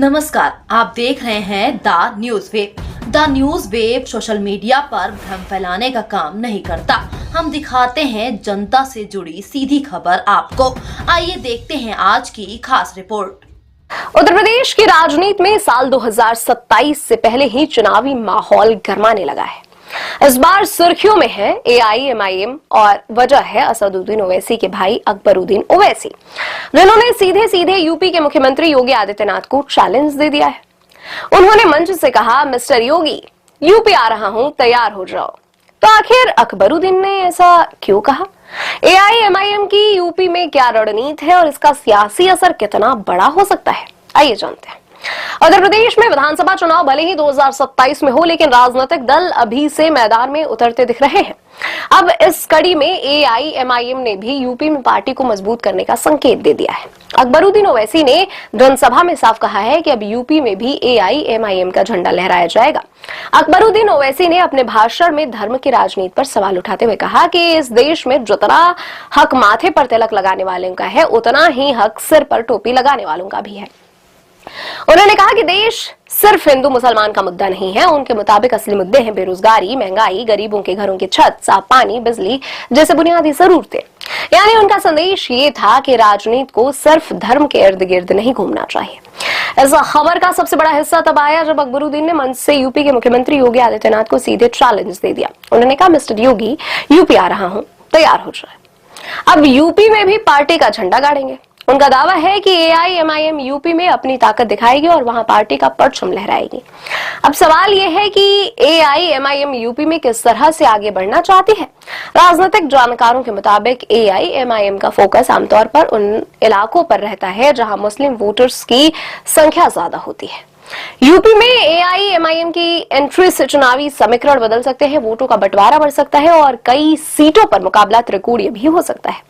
नमस्कार, आप देख रहे हैं the news web. The news web social media पर भ्रम फैलाने का काम नहीं करता। हम दिखाते हैं जनता से जुड़ी सीधी खबर आपको। आइए देखते हैं आज की खास रिपोर्ट। उत्तर प्रदेश की राजनीति में साल 2027 से पहले ही चुनावी माहौल गरमाने लगा है। इस बार सुर्खियों में है AIMIM और वजह है असदुद्दीन ओवैसी के भाई अकबरुद्दीन ओवैसी, जिन्होंने सीधे सीधे यूपी के मुख्यमंत्री योगी आदित्यनाथ को चैलेंज दे दिया है। उन्होंने मंच से कहा, मिस्टर योगी, यूपी आ रहा हूं, तैयार हो जाओ। तो आखिर अकबरुद्दीन ने ऐसा क्यों कहा? AIMIM की यूपी में क्या रणनीति है और इसका सियासी असर कितना बड़ा हो सकता है, आइए जानते हैं। उत्तर प्रदेश में विधानसभा चुनाव भले ही 2027 में हो, लेकिन राजनीतिक दल अभी से मैदान में उतरते दिख रहे हैं। अब इस कड़ी में AIMIM ने भी यूपी में पार्टी को मजबूत करने का संकेत दे दिया है। अकबरुद्दीन ओवैसी ने जनसभा में साफ कहा है कि अब यूपी में भी AIMIM का झंडा लहराया जाएगा। अकबरुद्दीन ओवैसी ने अपने भाषण में धर्म की राजनीति पर सवाल उठाते हुए कहा कि इस देश में जितना हक माथे पर तिलक लगाने वालों का है, उतना ही हक सिर पर टोपी लगाने वालों का भी है। उन्होंने कहा कि देश सिर्फ हिंदू मुसलमान का मुद्दा नहीं है। उनके मुताबिक असली मुद्दे हैं बेरोजगारी, महंगाई, गरीबों के घरों की छत, साफ पानी, बिजली जैसे बुनियादी जरूरतें। यानी उनका संदेश ये था कि राजनीति को सिर्फ धर्म के इर्द गिर्द नहीं घूमना चाहिए। इस खबर का सबसे बड़ा हिस्सा तब आया जब अकबरुद्दीन ने मंच से यूपी के मुख्यमंत्री योगी आदित्यनाथ को सीधे चैलेंज दे दिया। उन्होंने कहा, मिस्टर योगी, यूपी आ रहा हूं, तैयार हो जाए। अब यूपी में भी पार्टी का झंडा गाड़ेंगे। उनका दावा है कि AIMIM यूपी में अपनी ताकत दिखाएगी और वहां पार्टी का परचम लहराएगी। अब सवाल यह है कि AIMIM यूपी में किस तरह से आगे बढ़ना चाहती है। राजनीतिक जानकारों के मुताबिक AIMIM का फोकस आमतौर पर उन इलाकों पर रहता है जहां मुस्लिम वोटर्स की संख्या ज्यादा होती है। यूपी में AIMIM की एंट्री से चुनावी समीकरण बदल सकते हैं, वोटों का बंटवारा बढ़ सकता है और कई सीटों पर मुकाबला त्रिकोणीय भी हो सकता है।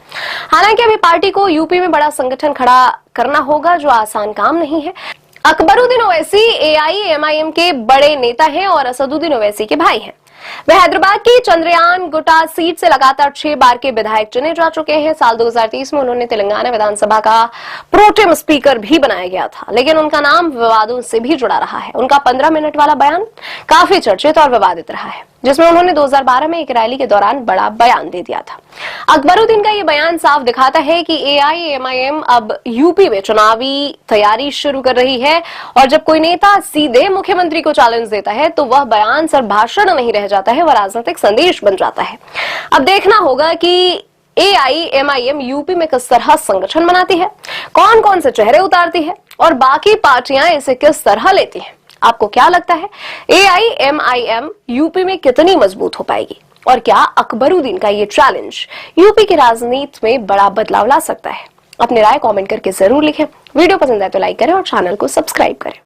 हालांकि अभी पार्टी को यूपी में बड़ा संगठन खड़ा करना होगा, जो आसान काम नहीं है। अकबरुद्दीन ओवैसी AIMIM के बड़े नेता हैं और असदुद्दीन ओवैसी के भाई हैं। वे हैदराबाद की चंद्रयान गुटा सीट से लगातार 6 बार के विधायक चुने जा चुके हैं। साल 2030 में उन्होंने तेलंगाना विधानसभा का प्रोटेम स्पीकर भी बनाया गया था, लेकिन उनका नाम विवादों से भी जुड़ा रहा है। उनका 15 मिनट वाला बयान काफी चर्चित और विवादित रहा है, जिसमें उन्होंने 2012 में एक रैली के दौरान बड़ा बयान दे दिया था। अकबरुद्दीन का ये बयान साफ दिखाता है कि AIMIM अब यूपी में चुनावी तैयारी शुरू कर रही है और जब कोई नेता सीधे मुख्यमंत्री को चैलेंज देता है तो वह बयान सिर्फ भाषण नहीं रह जाता है, वह राजनीतिक संदेश बन जाता है। अब देखना होगा कि AIMIM यूपी में किस तरह संगठन बनाती है, कौन कौन से चेहरे उतारती है और बाकी पार्टियां इसे किस तरह लेती हैं। आपको क्या लगता है, AIMIM यूपी में कितनी मजबूत हो पाएगी और क्या अकबरुद्दीन का ये चैलेंज यूपी की राजनीति में बड़ा बदलाव ला सकता है? अपनी राय कमेंट करके जरूर लिखें। वीडियो पसंद आए तो लाइक करें और चैनल को सब्सक्राइब करें।